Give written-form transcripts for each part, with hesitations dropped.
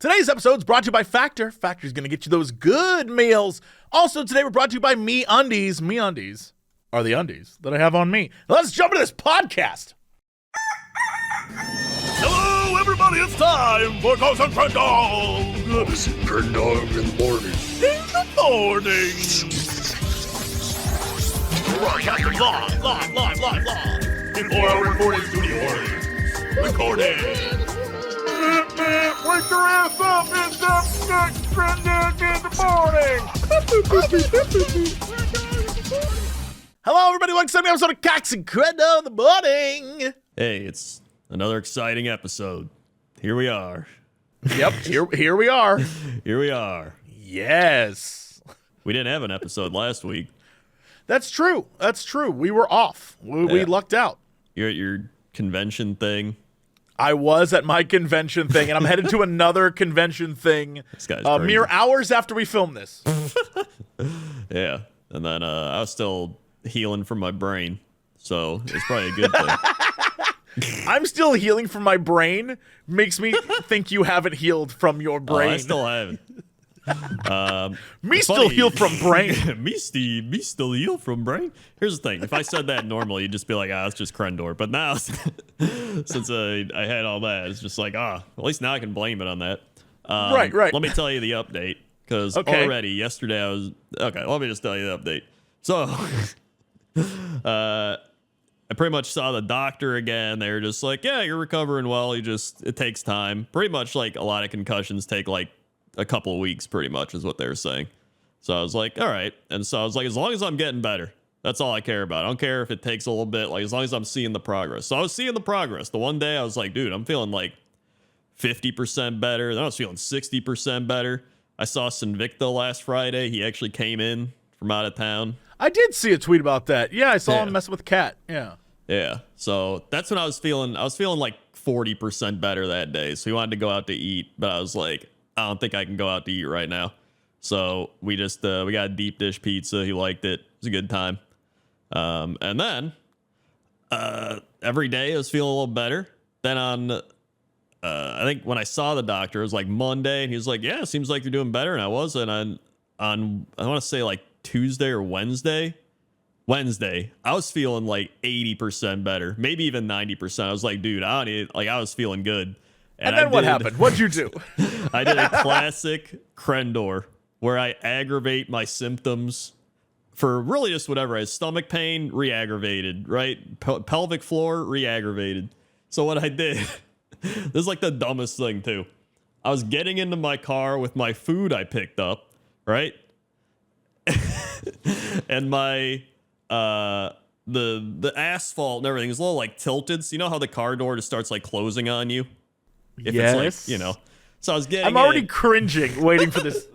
Today's episode is brought to you by Factor. Factor's going to get you those good meals. Also, today we're brought to you by MeUndies. MeUndies are the undies that I have on me. Let's jump into this podcast. Hello, everybody. It's time for Crendor. Is it Crendor in the morning? In the morning. Broadcasting live. In 4 hour recording studio audience. Recording. Wake your ass up, it's the next Crendor in the morning. Hello, everybody. Welcome to another episode of Cox and Crendor in the morning. Hey, it's another exciting episode. Here we are. Yep, here we are. Here we are. Yes. We didn't have an episode last week. That's true. We were off. We lucked out. You're at your convention thing. I was at my convention thing, and I'm headed to another convention thing This guy's crazy. mere hours after we film this. Yeah. And then I was still healing from my brain. So it's probably a good thing. I'm still healing from my brain. Makes me think you haven't healed from your brain. I still haven't. Me still heal from brain. me still heal from brain. Here's the thing: if I said that normally, you'd just be like, "Ah, it's just Crendor." But now, since I had all that, it's just like, at least now I can blame it on that. Right. Let me tell you the update because already yesterday I was okay. Let me just tell you the update. So, I pretty much saw the doctor again. They were just like, "Yeah, you're recovering well. It takes time." Pretty much like a lot of concussions take like a couple of weeks, pretty much is what they were saying. So I was like, all right. And so I was like, as long as I'm getting better, that's all I care about. I don't care if it takes a little bit, like as long as I'm seeing the progress. So I was seeing the progress. The one day I was like, dude, I'm feeling like 50% better. Then I was feeling 60% better. I saw Sinvicta last Friday. He actually came in from out of town. I did see a tweet about that. Yeah, I saw him messing with Kat. Yeah. Yeah. So that's when I was feeling like 40% better that day. So he wanted to go out to eat, but I was like, I don't think I can go out to eat right now. So we just we got a deep dish pizza. He liked it. It was a good time. And then every day I was feeling a little better. Then on I think when I saw the doctor, it was like Monday, and he was like, "Yeah, it seems like you're doing better." And I was. And on I want to say like Tuesday or Wednesday, I was feeling like 80% better, maybe even 90%. I was like, dude, I was feeling good. And then what happened? What'd you do? I did a classic Crendor where I aggravate my symptoms for really just whatever. I had stomach pain, re-aggravated, right? Pelvic floor, re-aggravated. So what I did, this is like the dumbest thing too. I was getting into my car with my food I picked up, right? And my the asphalt and everything is a little like tilted. So you know how the car door just starts like closing on you? If it's like, so I was getting I'm already cringing waiting for this.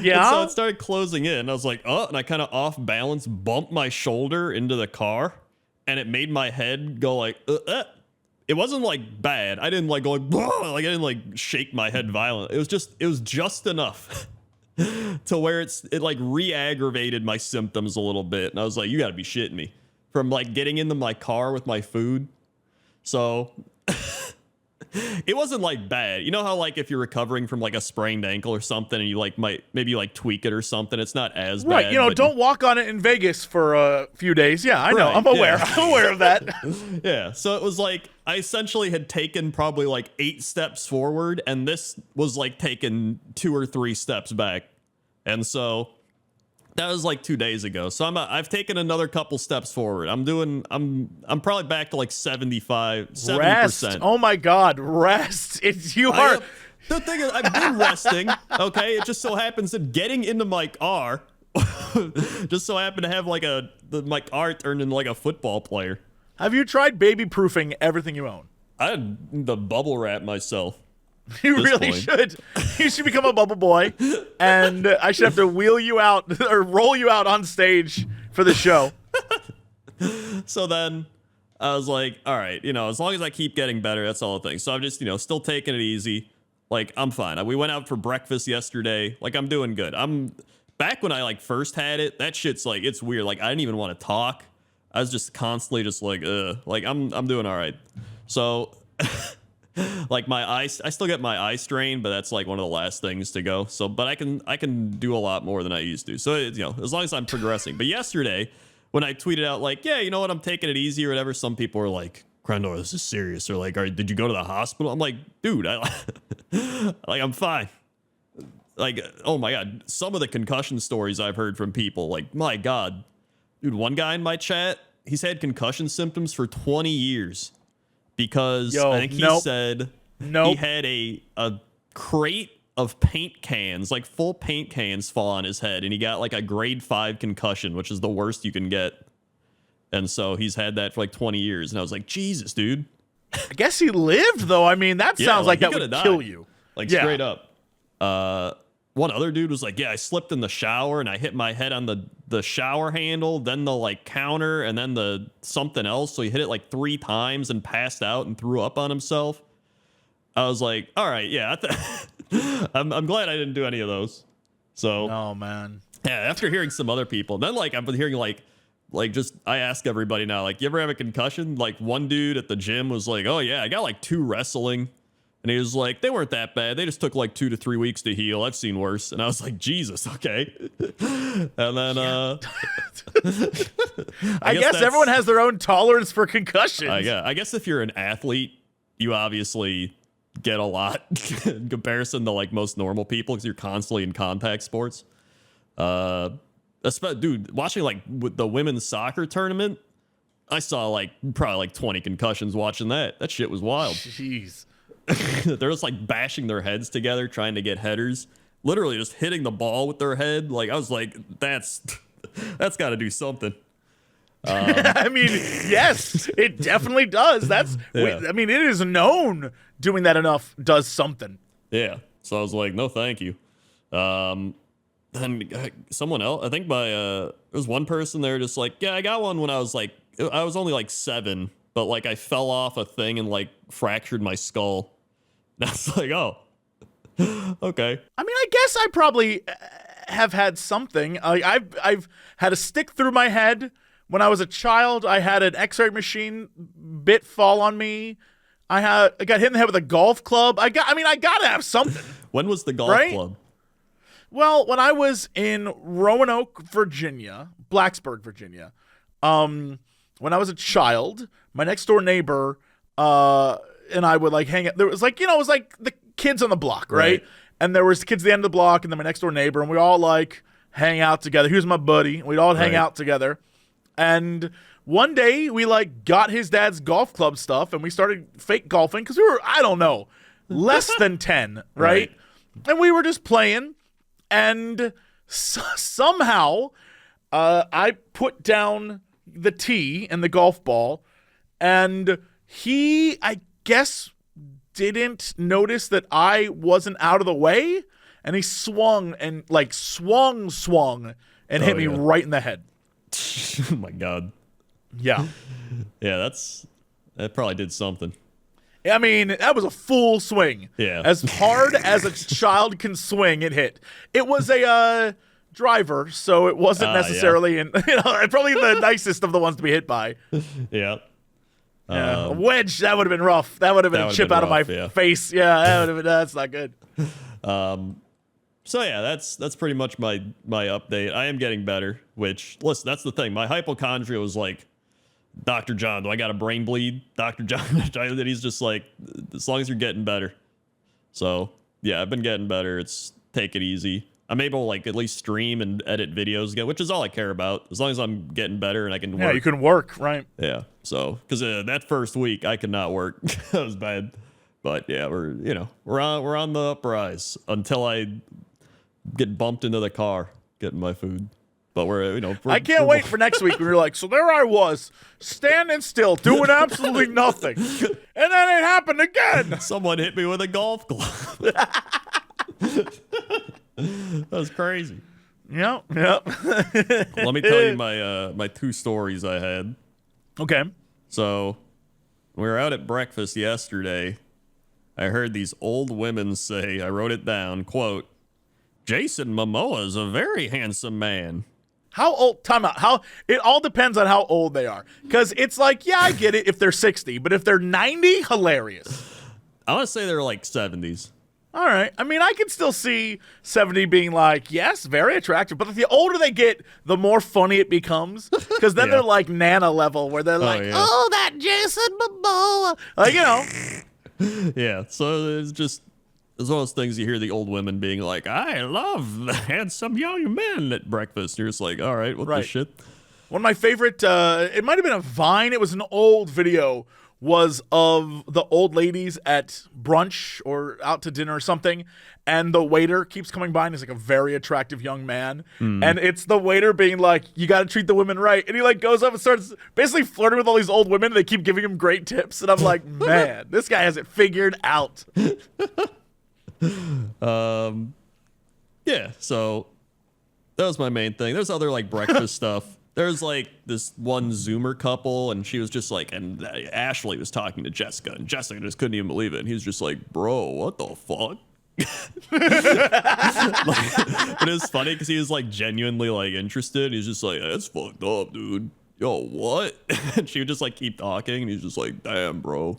Yeah. And so it started closing in. I was like, and I kind of off balance bumped my shoulder into the car, and it made my head go like, It wasn't like bad. I didn't like go like, I didn't like shake my head violently. It was just enough to where it like re-aggravated my symptoms a little bit. And I was like, you gotta be shitting me, from like getting into my car with my food. So it wasn't like bad. You know how like if you're recovering from like a sprained ankle or something and you like maybe like tweak it or something, it's not as bad. Right, don't walk on it in Vegas for a few days. Yeah, I know. I'm aware. Yeah. I'm aware of that. Yeah, so it was like I essentially had taken probably like 8 steps forward, and this was like taking 2 or 3 steps back. And so that was like 2 days ago. So I've taken another couple steps forward. I'm probably back to like 70%. Rest. Oh my God, rest. The thing is, I've been resting. Okay, it just so happens that getting into my car, just so happened to have like my car turned into like a football player. Have you tried baby proofing everything you own? I had the bubble wrap myself. You really should. You should become a bubble boy, and I should have to wheel you out or roll you out on stage for the show. So then I was like, all right, as long as I keep getting better, that's all the thing. So I'm just, still taking it easy. Like, I'm fine. We went out for breakfast yesterday. Like, I'm doing good. I'm back when I like first had it. That shit's like, it's weird. Like, I didn't even want to talk. I was just constantly just like, I'm doing all right. So like my eyes, I still get my eye strain, but that's like one of the last things to go. So, but I can do a lot more than I used to. So, as long as I'm progressing. But yesterday, when I tweeted out like, yeah, you know what, I'm taking it easy or whatever, some people were like, Crendor, this is serious. Or like, did you go to the hospital? I'm like, dude, I'm fine. Like, oh my God, some of the concussion stories I've heard from people, like, my God, dude, one guy in my chat, he's had concussion symptoms for 20 years because I think he said he had a crate of paint cans, like full paint cans, fall on his head, and he got like a grade 5 concussion, which is the worst you can get. And so he's had that for like 20 years. And I was like, Jesus, dude. I guess he lived, though. I mean, that sounds like that would kill you. Like, straight up. One other dude was like, yeah, I slipped in the shower and I hit my head on the shower handle, then the like counter, and then the something else. So he hit it like 3 times and passed out and threw up on himself. I was like, all right, yeah. I'm glad I didn't do any of those. So, oh man, yeah. After hearing some other people, then like I've been hearing like just I ask everybody now, like, you ever have a concussion? Like one dude at the gym was like, oh yeah, I got like 2 wrestling. And he was like, they weren't that bad. They just took like 2 to 3 weeks to heal. I've seen worse. And I was like, Jesus, okay. And then I guess everyone has their own tolerance for concussions. I guess if you're an athlete, you obviously get a lot in comparison to like most normal people because you're constantly in contact sports. Dude, watching like with the women's soccer tournament, I saw like probably like 20 concussions watching that. That shit was wild. Jeez. They're just like bashing their heads together trying to get headers, literally just hitting the ball with their head. Like I was like, that's got to do something. I mean, yes, it definitely does. I mean, it is known doing that enough does something. Yeah. So I was like, no, thank you. Then someone else, I think there was one person there just like, yeah, I got one when I was only like 7, but like I fell off a thing and like fractured my skull. And I was like, oh, okay. I mean, I guess I probably have had something. I've had a stick through my head. When I was a child, I had an X-ray machine bit fall on me. I got hit in the head with a golf club. I gotta have something. When was the golf club? Well, when I was in Roanoke, Virginia, Blacksburg, Virginia, when I was a child, my next door neighbor and I would like hang out. There was like, it was like the kids on the block, right? And there was kids at the end of the block, and then my next door neighbor, and we all like hang out together. He was my buddy. We'd all hang out together. And one day we like got his dad's golf club stuff, and we started fake golfing because we were, I don't know, less than 10, right? And we were just playing, and somehow I put down the tee and the golf ball, and he, I guess, didn't notice that I wasn't out of the way, and he swung and like swung and hit me right in the head. Oh my God. Yeah. Yeah, that probably did something. I mean, that was a full swing. Yeah. As hard as a child can swing, it hit. It was a driver, so it wasn't necessarily probably the nicest of the ones to be hit by. Yeah. A wedge, that would have been rough. That would have been a chip out of my face. Yeah, that would have been, that's not good. So yeah, that's pretty much my update. I am getting better, which, listen, that's the thing. My hypochondria was like, Dr. John, do I got a brain bleed? Dr. John, and he's just like, as long as you're getting better. So yeah, I've been getting better. Take it easy. I'm able to like at least stream and edit videos again, which is all I care about. As long as I'm getting better and I can work. Yeah, you can work, right? Yeah. So, because that first week I could not work. That was bad. But yeah, we're on the uprise until I get bumped into the car getting my food. But I can't wait for next week when you're like, so there I was, standing still, doing absolutely nothing. And then it happened again. Someone hit me with a golf club. That was crazy. Yep. Let me tell you my 2 stories I had. Okay. So, we were out at breakfast yesterday. I heard these old women say, I wrote it down, quote, Jason Momoa is a very handsome man. How old? Time out. It all depends on how old they are. Because it's like, yeah, I get it if they're 60, but if they're 90, hilarious. I want to say they're like 70s. All right. I mean, I can still see 70 being like, yes, very attractive. But the older they get, the more funny it becomes. Because then they're like Nana level, where they're like, oh, that Jason Momoa. Like, you know. Yeah. So it's one of those things you hear the old women being like, I love the handsome young men at breakfast. You're just like, all right, what the shit? One of my favorite, it might have been a Vine. It was an old video. Was of the old ladies at brunch or out to dinner or something, and the waiter keeps coming by and he's like a very attractive young man, and it's the waiter being like, you got to treat the women right, and he like goes up and starts basically flirting with all these old women, and they keep giving him great tips, and I'm like, man, this guy has it figured out. Yeah, so that was my main thing. There's other like breakfast stuff. There's like this one Zoomer couple, and she was just like, and Ashley was talking to Jessica, and Jessica just couldn't even believe it. And he was just like, bro, what the fuck? But it's funny because he was like genuinely like interested. He's just like, that's fucked up, dude. Yo, what? And she would just like keep talking, and he's just like, damn, bro.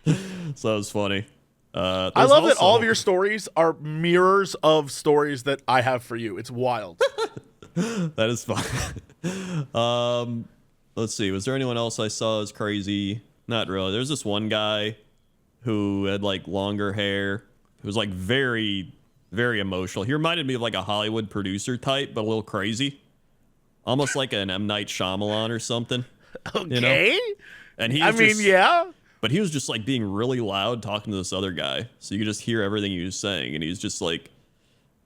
So it was funny. I love that all of your stories are mirrors of stories that I have for you. It's wild. That is fun. Let's see. Was there anyone else I saw as crazy? Not really. There's this one guy who had like longer hair. Who was like very, very emotional. He reminded me of like a Hollywood producer type, but a little crazy. Almost like an M. Night Shyamalan or something. Okay. You know? And he was yeah. But he was just like being really loud talking to this other guy. So you could just hear everything he was saying. And he was just like,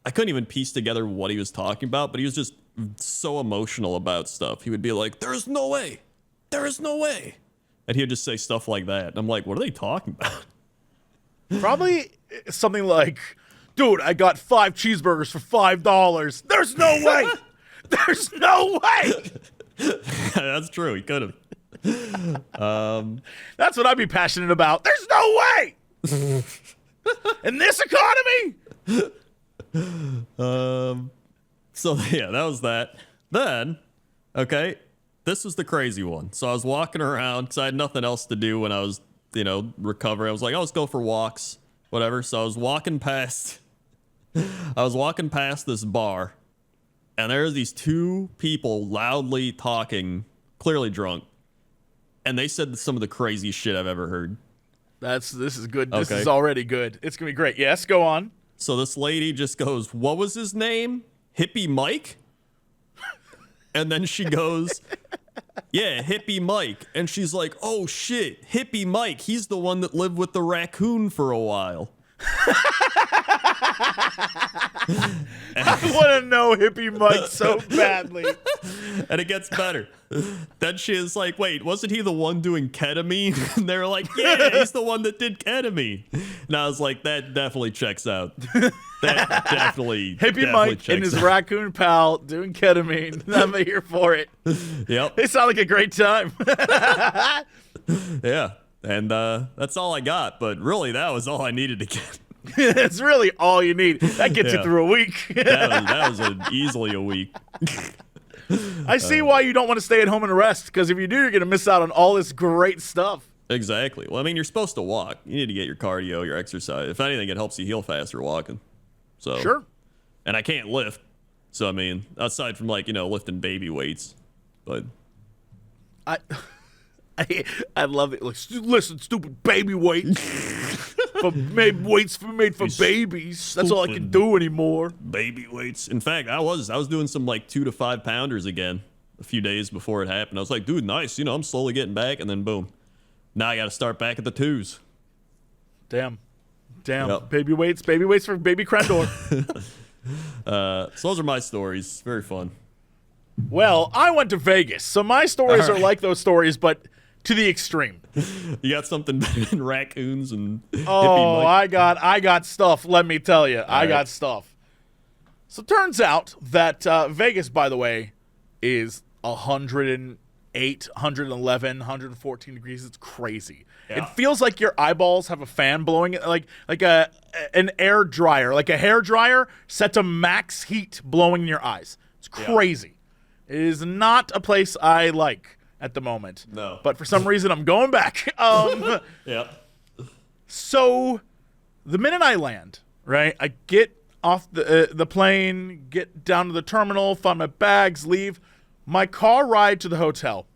I couldn't even piece together what he was talking about, but he was just so emotional about stuff. He would be like, there's no way. There is no way. And he would just say stuff like that. And I'm like, what are they talking about? Probably something like, dude, I got 5 cheeseburgers for $5. There's no way. There's no way. That's true. He could have. That's what I'd be passionate about. There's no way. In this economy. So yeah, that was that. Then, okay, this was the crazy one. So I was walking around because I had nothing else to do when I was, recovering. I was like, oh, let's go for walks, whatever. So I was walking past this bar, and there was these 2 people loudly talking, clearly drunk, and they said some of the craziest shit I've ever heard. This is good. This is already good. It's gonna be great. Yes, go on. So this lady just goes, what was his name? Hippie Mike? And then she goes, yeah, Hippie Mike. And she's like, oh shit, Hippie Mike. He's the one that lived with the raccoon for a while. I want to know Hippie Mike so badly. And it gets better. Then she is like, wait, wasn't he the one doing ketamine? And they're like, yeah, he's the one that did ketamine. And I was like, that definitely checks out. That definitely Hippie Mike and his raccoon pal doing ketamine. I'm here for it. Yep. They sound like a great time. Yeah. And that's all I got. But really, that was all I needed to get. It's really all you need. That gets you through a week. that was easily a week. I see why you don't want to stay at home and rest, because if you do, you're going to miss out on all this great stuff. Exactly. Well, I mean, you're supposed to walk. You need to get your cardio, your exercise. If anything, it helps you heal faster walking. So sure. And I can't lift. So, I mean, aside from, lifting baby weights. But I love it. Like, listen, stupid baby weights. Weights made for babies. That's all I can do anymore. Baby weights. In fact, I was doing some 2 to 5 pounders again a few days before it happened. I was like, dude, nice. I'm slowly getting back, and then boom. Now I got to start back at the 2s. Damn. Yep. Baby weights for baby Crendor. So those are my stories. Very fun. Well, I went to Vegas, so my stories are like those stories, but to the extreme. You got something better than raccoons and Oh, Hippie Mike? I got stuff, let me tell you. I got stuff. So it turns out that Vegas, by the way, is 108, 111, 114 degrees. It's crazy. Yeah. It feels like your eyeballs have a fan blowing it, like an air dryer, like a hair dryer set to max heat blowing in your eyes. It's crazy. It is not a place I like at the moment. No. But for some reason, I'm going back. Yeah. So the minute I land, right, I get off the plane, get down to the terminal, find my bags, leave. My car ride to the hotel.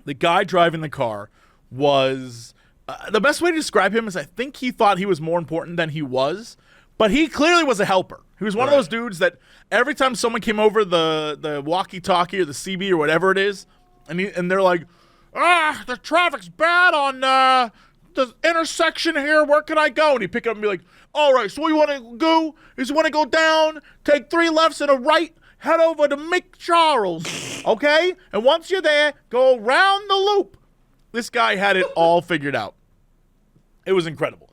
The guy driving the car was the best way to describe him is I think he thought he was more important than he was, but he clearly was a helper. He was one of those dudes that every time someone came over the walkie-talkie or the CB or whatever it is, and they're like, the traffic's bad on the intersection here. Where can I go? And he'd pick it up and be like, all right, so what you want to go is you want to go down, take 3 lefts and a right, head over to McCharles, okay? And once you're there, go around the loop. This guy had it all figured out. It was incredible.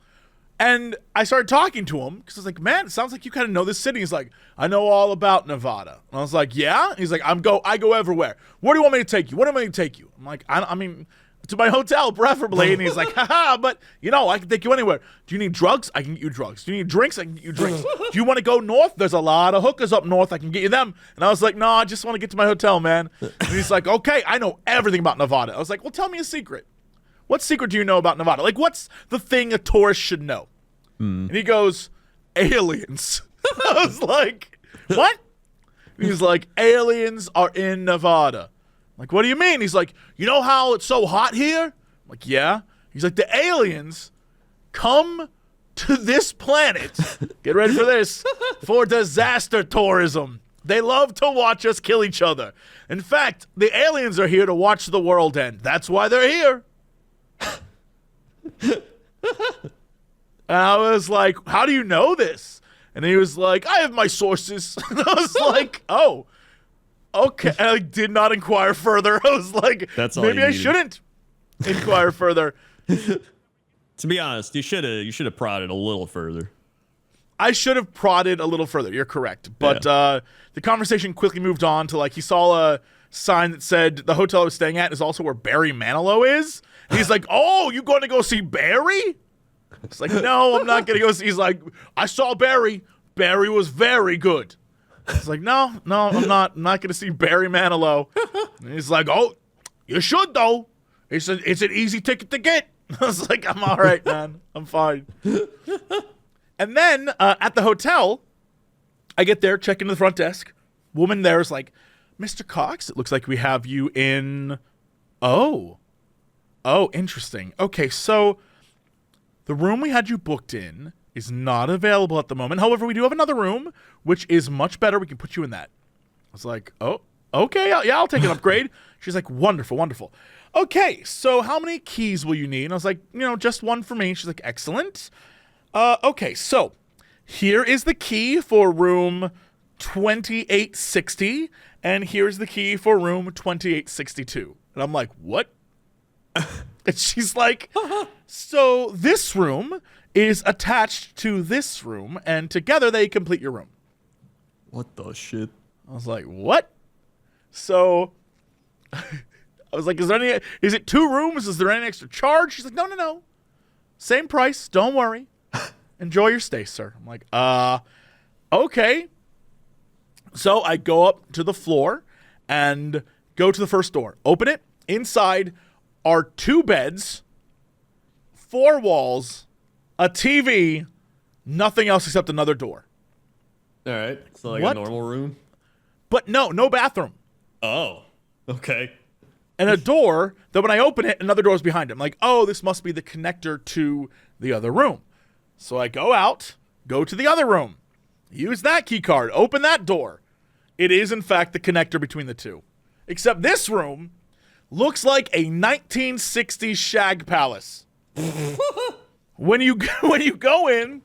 And I started talking to him because I was like, man, it sounds like you kind of know this city. He's like, I know all about Nevada. And I was like, yeah? He's like, I go everywhere. Where do you want me to take you? What do you want me to take you? I'm like, I mean, to my hotel, preferably. And he's like, haha, but, I can take you anywhere. Do you need drugs? I can get you drugs. Do you need drinks? I can get you drinks. Do you want to go north? There's a lot of hookers up north. I can get you them. And I was like, no, I just want to get to my hotel, man. And he's like, okay, I know everything about Nevada. I was like, well, tell me a secret. What secret do you know about Nevada? Like, what's the thing a tourist should know? And he goes, aliens. I was like, what? He's like, aliens are in Nevada. I'm like, what do you mean? He's like, you know how it's so hot here? I'm like, yeah. He's like, the aliens come to this planet, get ready for this, for disaster tourism. They love to watch us kill each other. In fact, the aliens are here to watch the world end. That's why they're here. And I was like, how do you know this? And he was like, I have my sources. And I was like, oh, okay. And I did not inquire further. I was like, that's all maybe I shouldn't inquire further. To be honest, you should have prodded a little further. I should have prodded a little further. You're correct. But the conversation quickly moved on to he saw a sign that said the hotel I was staying at is also where Barry Manilow is. And he's like, oh, you going to go see Barry? It's like, no, I'm not going to go see. He's like, I saw Barry. Barry was very good. It's like, no, I'm not. I'm not going to see Barry Manilow. And he's like, oh, you should, though. He said, it's an easy ticket to get. I was like, I'm all right, man. I'm fine. And then at the hotel, I get there, check into the front desk. Woman there is like, Mr. Cox, it looks like we have you in. Oh, interesting. Okay, so the room we had you booked in is not available at the moment. However, we do have another room, which is much better. We can put you in that. I was like, oh, okay. I'll take an upgrade. She's like, wonderful, wonderful. Okay, so how many keys will you need? And I was like, just one for me. She's like, excellent. Okay, so here is the key for room 2860, and here's the key for room 2862. And I'm like, what? And she's like, so this room is attached to this room, and together they complete your room. What the shit? I was like, what? So I was like, is it 2 rooms? Is there any extra charge? She's like, no. Same price. Don't worry. Enjoy your stay, sir. I'm like, okay. So I go up to the floor and go to the first door. Open it. Inside are 2 beds, 4 walls, a TV, nothing else except another door. All right. So like What? a normal room? But no bathroom. Oh, okay. And a door that when I open it, another door is behind it. I'm like, oh, this must be the connector to the other room. So I go out, go to the other room, use that key card, open that door. It is, in fact, the connector between the two. Except this room looks like a 1960s shag palace. When you go in,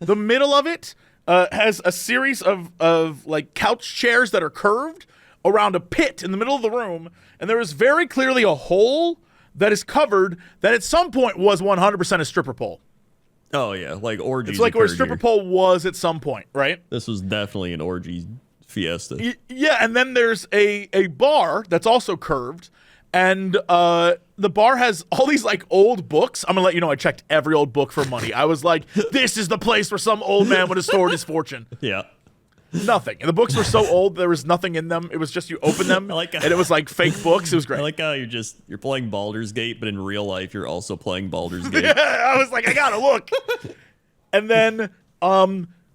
the middle of it has a series of like couch chairs that are curved around a pit in the middle of the room, and there is very clearly a hole that is covered that at some point was 100% a stripper pole. Oh yeah, like orgies. It's like where a occurred stripper here. pole was at some point, right? This was definitely an orgy fiesta. Yeah, and then there's a bar that's also curved, and the bar has all these like old books. I'm gonna let you know I checked every old book for money. I was like, this is the place where some old man would have stored his fortune. Yeah. Nothing. And the books were so old, there was nothing in them. It was just you open them, and it was like fake books. It was great. I like how you're playing Baldur's Gate, but in real life, you're also playing Baldur's Gate. I was like, I gotta look. And then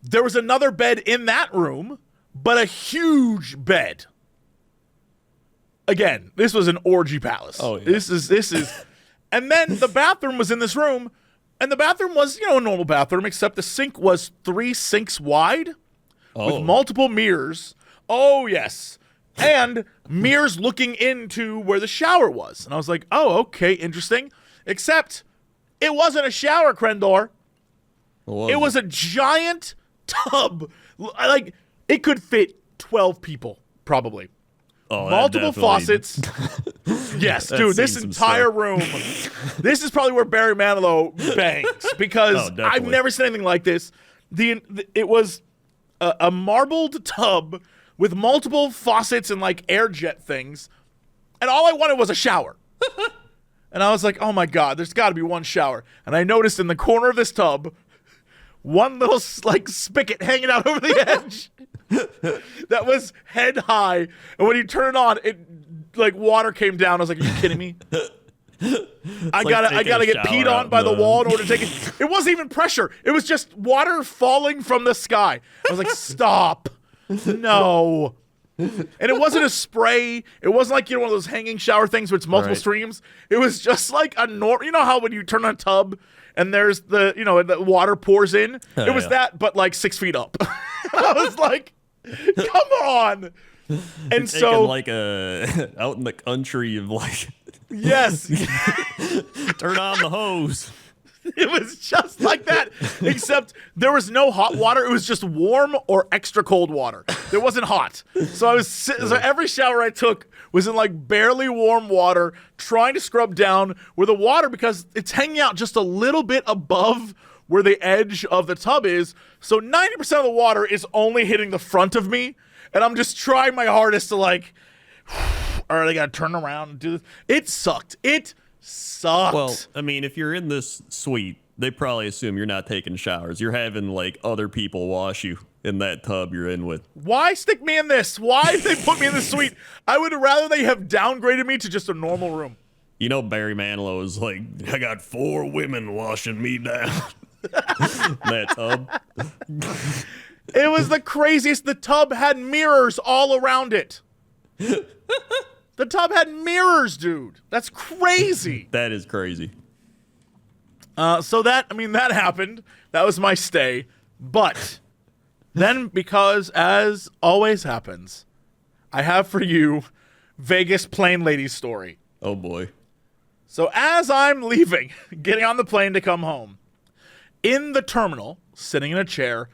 there was another bed in that room, but a huge bed. Again, this was an orgy palace. Oh, yeah. This is, and then the bathroom was in this room, and the bathroom was, a normal bathroom, except the sink was 3 sinks wide with multiple mirrors. Oh, yes. And mirrors looking into where the shower was. And I was like, oh, okay, interesting. Except it wasn't a shower, Crendor. It was a giant tub. Like, it could fit 12 people, probably. Oh, multiple faucets. Yes, dude, this entire room. This is probably where Barry Manilow bangs, because I've never seen anything like this. It was a marbled tub with multiple faucets and like air jet things, and all I wanted was a shower. And I was like, oh my God, there's got to be one shower. And I noticed in the corner of this tub, one little like spigot hanging out over the edge that was head high. And when you turn it on, it like water came down. I was like, are you kidding me? I gotta get peed on by the wall in order to take it. It wasn't even pressure. It was just water falling from the sky. I was like, stop. No. And it wasn't a spray. It wasn't like, one of those hanging shower things where it's multiple streams. It was just like a normal, how when you turn on a tub and there's the water pours in? It was that, but like 6 feet up. I was like, come on. And so like out in the country of like, yes, turn on the hose. It was just like that, except there was no hot water. It was just warm or extra cold water. It wasn't hot. So so every shower I took was in like barely warm water, trying to scrub down with the water because it's hanging out just a little bit above where the edge of the tub is. So 90% of the water is only hitting the front of me, and I'm just trying my hardest to like, all right, I gotta turn around and do this. It sucked. It sucked. Well, I mean, if you're in this suite, they probably assume you're not taking showers. You're having like other people wash you in that tub you're in with. Why stick me in this? Why did they put me in the suite? I would rather they have downgraded me to just a normal room. Barry Manilow is like, I got 4 women washing me down. That tub. It was the craziest. The tub had mirrors all around it. The tub had mirrors, dude. That's crazy. That is crazy. So that happened. That was my stay. But then, because as always happens, I have for you Vegas plane lady story. Oh boy. So as I'm leaving, getting on the plane to come home, in the terminal, sitting in a chair,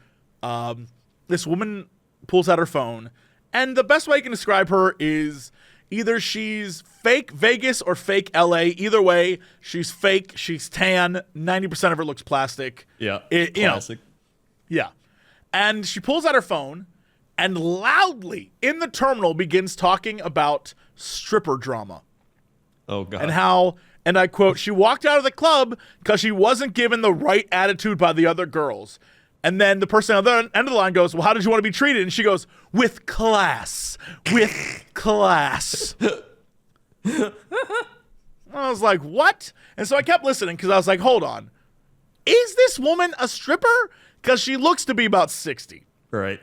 this woman pulls out her phone, and the best way I can describe her is either she's fake Vegas or fake LA. Either way, she's fake, she's tan, 90% of her looks plastic. Yeah, classic. Yeah. And she pulls out her phone and loudly in the terminal begins talking about stripper drama. Oh, God. And how, and I quote, she walked out of the club because she wasn't given the right attitude by the other girls. And then the person on the other end of the line goes, well, how did you want to be treated? And she goes, with class. With class. I was like, what? And so I kept listening because I was like, hold on. Is this woman a stripper? Because she looks to be about 60. Right.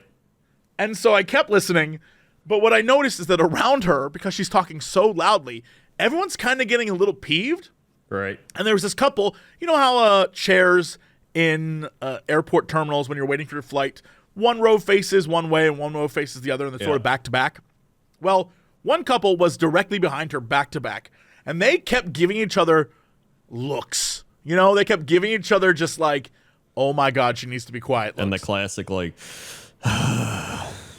And so I kept listening. But what I noticed is that around her, because she's talking so loudly, everyone's kind of getting a little peeved. Right. And there was this couple, you know how chairs in airport terminals when you're waiting for your flight, one row faces one way and one row faces the other, and they're sort of back to back. Well, one couple was directly behind her back to back, and they kept giving each other looks. They kept giving each other just like, oh my God, she needs to be quiet looks. And the classic like,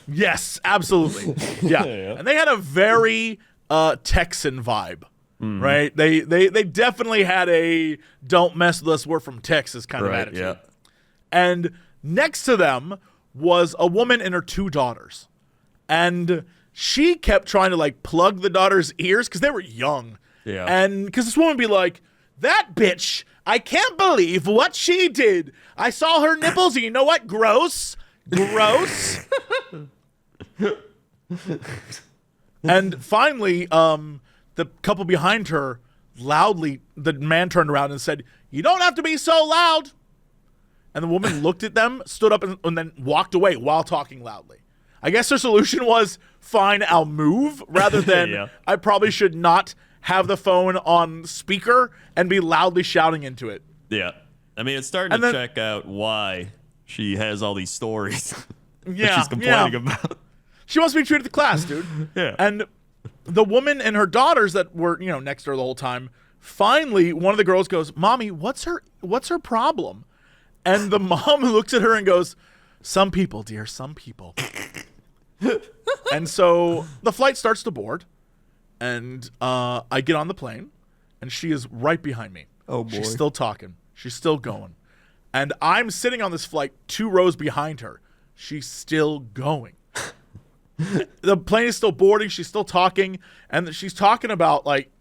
yes, absolutely. Yeah. And they had a very Texan vibe. Mm-hmm. Right? They definitely had a don't mess with us, we're from Texas kind of attitude. Yeah. And next to them was a woman and her 2 daughters. And she kept trying to like plug the daughters' ears because they were young. Yeah. And because this woman would be like, that bitch, I can't believe what she did. I saw her nipples and you know what? Gross. Gross. And finally, the couple behind her loudly, the man turned around and said, "You don't have to be so loud." And the woman looked at them, stood up, and then walked away while talking loudly. I guess her solution was, fine, I'll move, rather than Yeah. I probably should not have the phone on speaker and be loudly shouting into it. Yeah. I mean, it's starting And to then- check out why she has all these stories that Yeah, she's complaining about. She wants to be true to the class, dude. Yeah. And the woman and her daughters that were, next to her the whole time, finally, one of the girls goes, "Mommy, what's her problem?" And the mom looks at her and goes, "Some people, dear, some people." And so the flight starts to board, and I get on the plane, and she is right behind me. Oh, boy. She's still talking. She's still going. And I'm sitting on this flight 2 rows behind her. She's still going. The plane is still boarding. She's still talking. And she's talking about, like,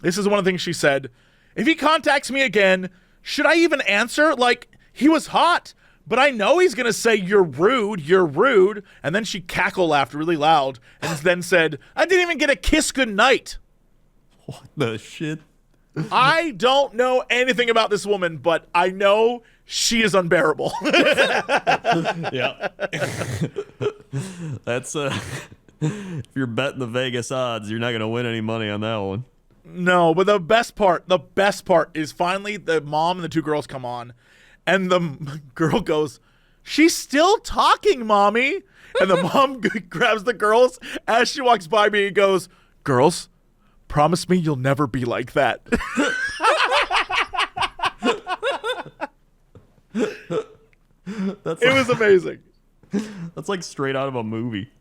this is one of the things she said. "If he contacts me again, should I even answer? Like, he was hot, but I know he's going to say, 'You're rude, you're rude.'" And then she cackle laughed really loud and then said, "I didn't even get a kiss goodnight." What the shit? I don't know anything about this woman, but I know she is unbearable. Yeah. That's if you're betting the Vegas odds, you're not gonna win any money on that one. No, but the best part is finally the mom and the 2 girls come on, and the girl goes, "She's still talking, Mommy." And the mom grabs the girls as she walks by me and goes, "Girls, promise me you'll never be like that." It was amazing. That's like straight out of a movie.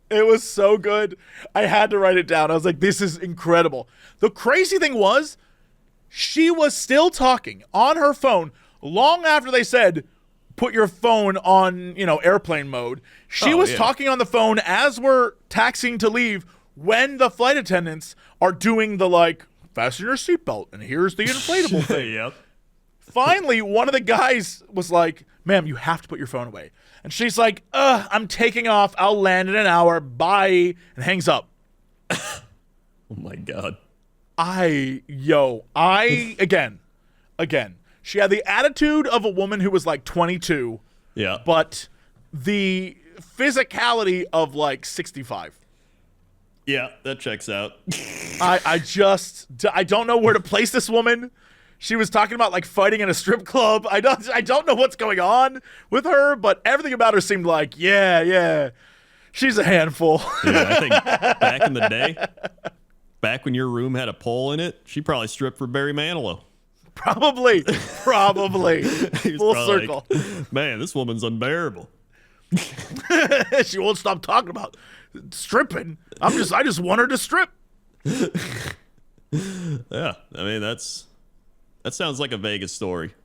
It was so good. I had to write it down. I was like, this is incredible. The crazy thing was, she was still talking on her phone long after they said, "Put your phone on, airplane mode." She was talking on the phone as we're taxiing to leave when the flight attendants are doing the, like, "Fasten your seatbelt, and here's the inflatable thing." Yep. Finally, one of the guys was like, "Ma'am, you have to put your phone away." And she's like, "I'm taking off. I'll land in an hour. Bye." And hangs up. Oh my god. Again, she had the attitude of a woman who was like 22, Yeah. but the physicality of like 65. Yeah, that checks out. I don't know where to place this woman. She was talking about like fighting in a strip club. I don't know what's going on with her, but everything about her seemed like, yeah, she's a handful. Yeah, I think back in the day, back when your room had a pole in it, she probably stripped for Barry Manilow. Probably. He was Full probably circle. like, "Man, this woman's unbearable." She won't stop talking about stripping. I just want her to strip. Yeah, I mean that sounds like a Vegas story, to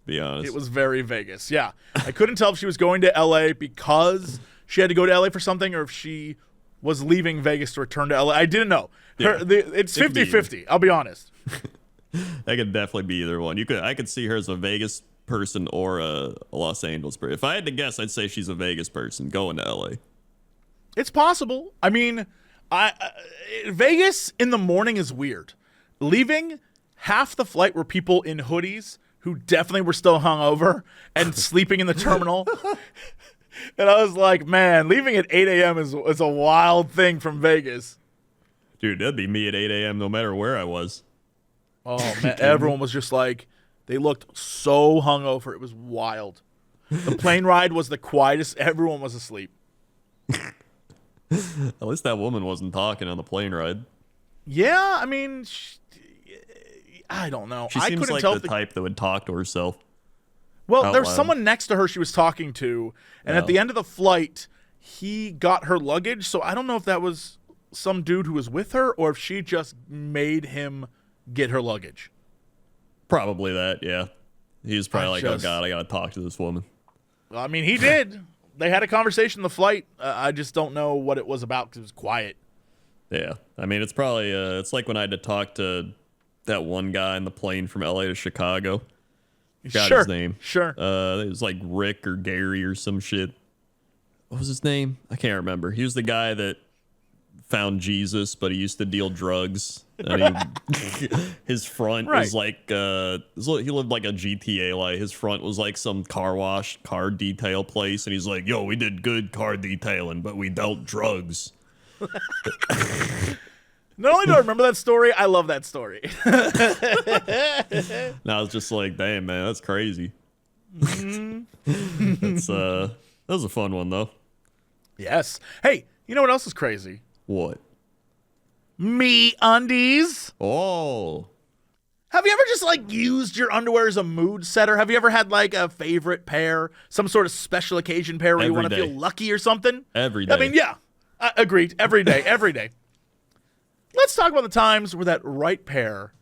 be honest. It was very Vegas. Yeah. I couldn't tell if she was going to LA because she had to go to LA for something or if she was leaving Vegas to return to LA. I didn't know. It's It could be 50-50. I'll be honest. That could definitely be either one. I could see her as a Vegas person or a Los Angeles person. If I had to guess, I'd say she's a Vegas person going to LA. It's possible. I mean, Vegas in the morning is weird. Leaving, half the flight were people in hoodies who definitely were still hungover and sleeping in the terminal. And I was like, man, leaving at 8 a.m. is a wild thing from Vegas. Dude, that'd be me at 8 a.m. no matter where I was. Oh, man, everyone was just like, they looked so hungover. It was wild. The plane ride was the quietest. Everyone was asleep. At least that woman wasn't talking on the plane ride. Yeah, I mean, I don't know. She I seems couldn't like tell the type that would talk to herself. Well, out there was loud. someone next to her she was talking to, and at the end of the flight, he got her luggage. So I don't know if that was some dude who was with her or if she just made him get her luggage. Probably that, yeah. He was probably I oh god, I gotta talk to this woman. Well, I mean, he did. They had a conversation in the flight. I just don't know what it was about because it was quiet. Yeah, I mean, it's probably it's like when I had to talk to that one guy in the plane from LA to Chicago. Got his name. Sure. It was like Rick or Gary or some shit. what was his name? I can't remember. He was the guy that found Jesus, but he used to deal drugs. And his front was like he lived like a GTA life. His front was like some car wash, car detail place, and he's like, "Yo, we did good car detailing, but we dealt drugs." Not only do I remember that story, I love that story. And I was just like, "Damn, man, that's crazy." That was a fun one though. Yes. Hey, you know what else is crazy? What? Me undies. Oh. Have you ever just like used your underwear as a mood setter? Have you ever had like a favorite pair, some sort of special occasion pair where you want to feel lucky or something? Every day. I mean, yeah, agreed. Every day, every day. Let's talk about the times where that right pair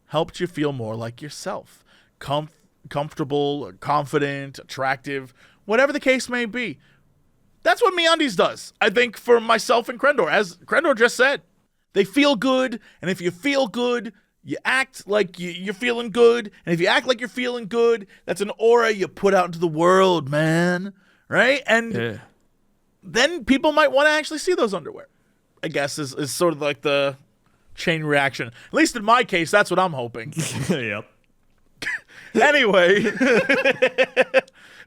helped you feel more like yourself. Comfortable, confident, attractive, whatever the case may be. That's what MeUndies does, I think, for myself and Crendor. As Crendor just said, they feel good, and if you feel good, you act like you're feeling good, and if you act like you're feeling good, that's an aura you put out into the world, man, right? And then people might want to actually see those underwear, I guess, is sort of like the chain reaction. At least in my case, that's what I'm hoping. Yep. Anyway,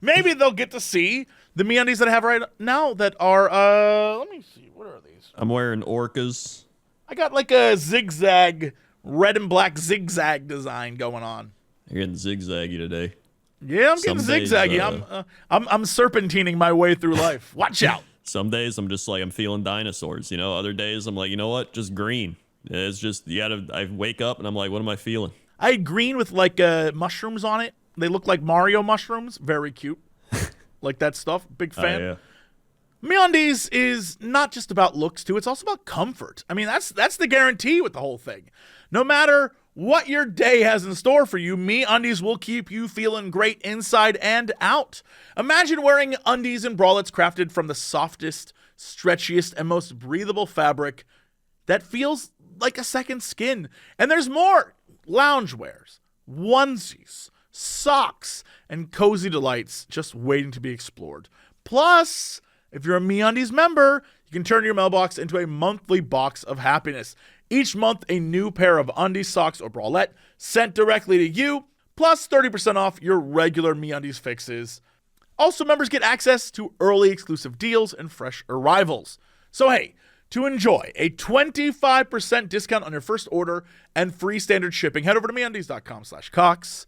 maybe they'll get to see the MeUndies that I have right now that are, let me see, what are these? I'm wearing Orcas. I got like a zigzag, red and black zigzag design going on. You're getting zigzaggy today. Yeah, I'm getting zigzaggy. I'm serpentining my way through life. Watch out. Some days I'm just like, I'm feeling dinosaurs, you know? Other days I'm like, you know what? Just green. It's just, I wake up and I'm like, what am I feeling? I had green with like mushrooms on it. They look like Mario mushrooms. Very cute. Like that stuff. Big fan. Yeah. MeUndies is not just about looks too. It's also about comfort. I mean, that's the guarantee with the whole thing. No matter what your day has in store for you, MeUndies will keep you feeling great inside and out. Imagine wearing undies and bralettes crafted from the softest, stretchiest, and most breathable fabric that feels like a second skin. And there's more. Loungewears, onesies, socks, and cozy delights just waiting to be explored. Plus, if you're a MeUndies member, you can turn your mailbox into a monthly box of happiness. Each month, a new pair of undies, socks, or bralette sent directly to you, plus 30% off your regular MeUndies fixes. Also, members get access to early exclusive deals and fresh arrivals. So hey, to enjoy a 25% discount on your first order and free standard shipping, head over to MeUndies.com/Cox.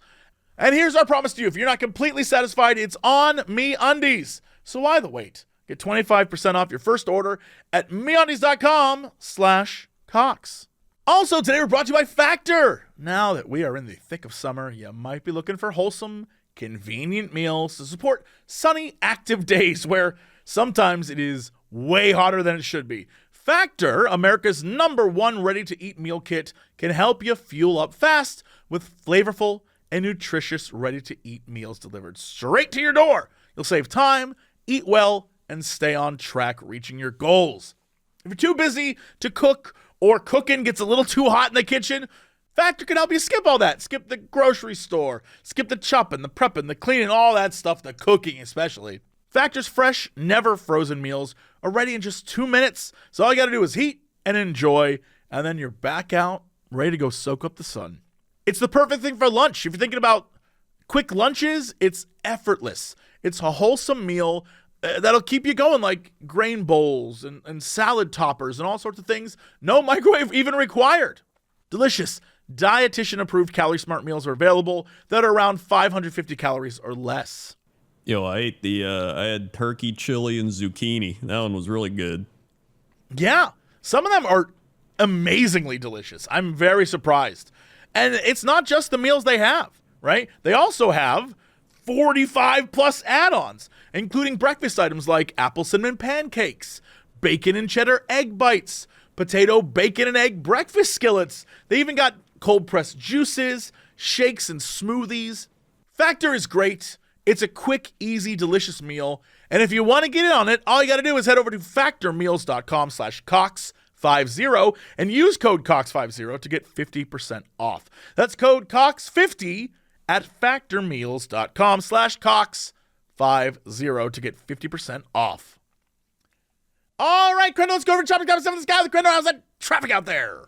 And here's our promise to you. If you're not completely satisfied, it's on MeUndies. So why the wait? Get 25% off your first order at MeUndies.com/Cox. Also, today we're brought to you by Factor. Now that we are in the thick of summer, you might be looking for wholesome, convenient meals to support sunny, active days where sometimes it is way hotter than it should be. Factor, America's #1 ready-to-eat meal kit, can help you fuel up fast with flavorful and nutritious ready-to-eat meals delivered straight to your door. You'll save time, eat well, and stay on track reaching your goals. If you're too busy to cook or cooking gets a little too hot in the kitchen, Factor can help you skip all that. Skip the grocery store, skip the chopping, the prepping, the cleaning, all that stuff, the cooking especially. Factor's fresh, never frozen meals are ready in just 2 minutes. So all you got to do is heat and enjoy, and then you're back out, ready to go soak up the sun. It's the perfect thing for lunch. If you're thinking about quick lunches, it's effortless. It's a wholesome meal that'll keep you going, like grain bowls and salad toppers and all sorts of things. No microwave even required. Delicious, dietitian-approved Calorie Smart meals are available that are around 550 calories or less. Yo, I ate I had turkey, chili, and zucchini. That one was really good. Yeah, some of them are amazingly delicious. I'm very surprised. And it's not just the meals they have, right? They also have 45 plus add-ons, including breakfast items like apple cinnamon pancakes, bacon and cheddar egg bites, potato, bacon, and egg breakfast skillets. They even got cold-pressed juices, shakes, and smoothies. Factor is great. It's a quick, easy, delicious meal. And if you want to get in on it, all you got to do is head over to factormeals.com/Cox50 and use code Cox50 to get 50% off. That's code Cox50 at factormeals.com/Cox50 to get 50% off. All right, Crendor, let's go over Tropic Top 7 in the sky with Crendor. How's that traffic out there?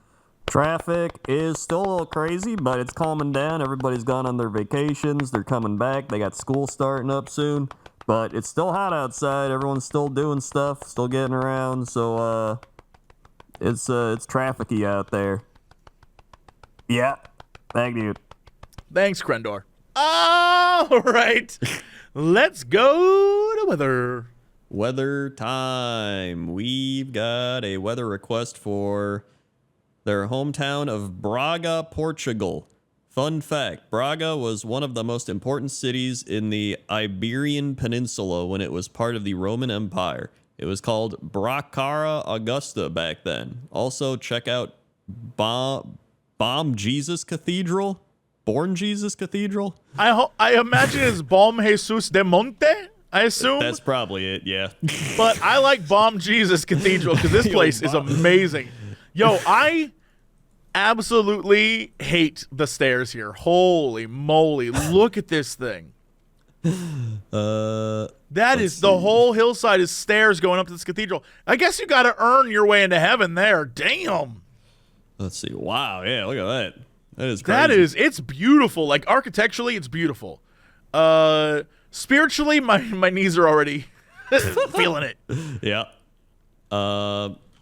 Traffic is still a little crazy, but it's calming down. Everybody's gone on their vacations. They're coming back. They got school starting up soon. But it's still hot outside. Everyone's still doing stuff, still getting around. So, it's trafficy out there. Yeah. Thank you. Thanks, Crendor. All right. Let's go to weather. Weather time. We've got a weather request for their hometown of Braga, Portugal. Fun fact, Braga was one of the most important cities in the Iberian Peninsula when it was part of the Roman Empire. It was called Bracara Augusta back then. Also, check out Bomb Jesus Cathedral. Born Jesus Cathedral? I imagine it's Bom Jesus de Monte, I assume. That's probably it, yeah. But I like Bomb Jesus Cathedral because this place is amazing. Yo, I absolutely hate the stairs here. Holy moly, look at this thing. That is the whole hillside is stairs going up to this cathedral. I guess you got to earn your way into heaven there. Damn. Let's see. Wow, yeah, look at that. That is crazy. It's beautiful. Like architecturally, it's beautiful. Spiritually, my knees are already feeling it. Yeah.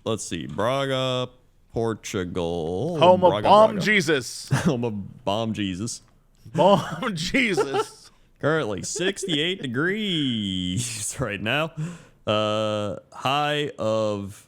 Let's see. Braga, Portugal. Home of Bomb Braga. Jesus. Home of Bomb Jesus. Bomb Jesus. Currently 68 degrees right now. High of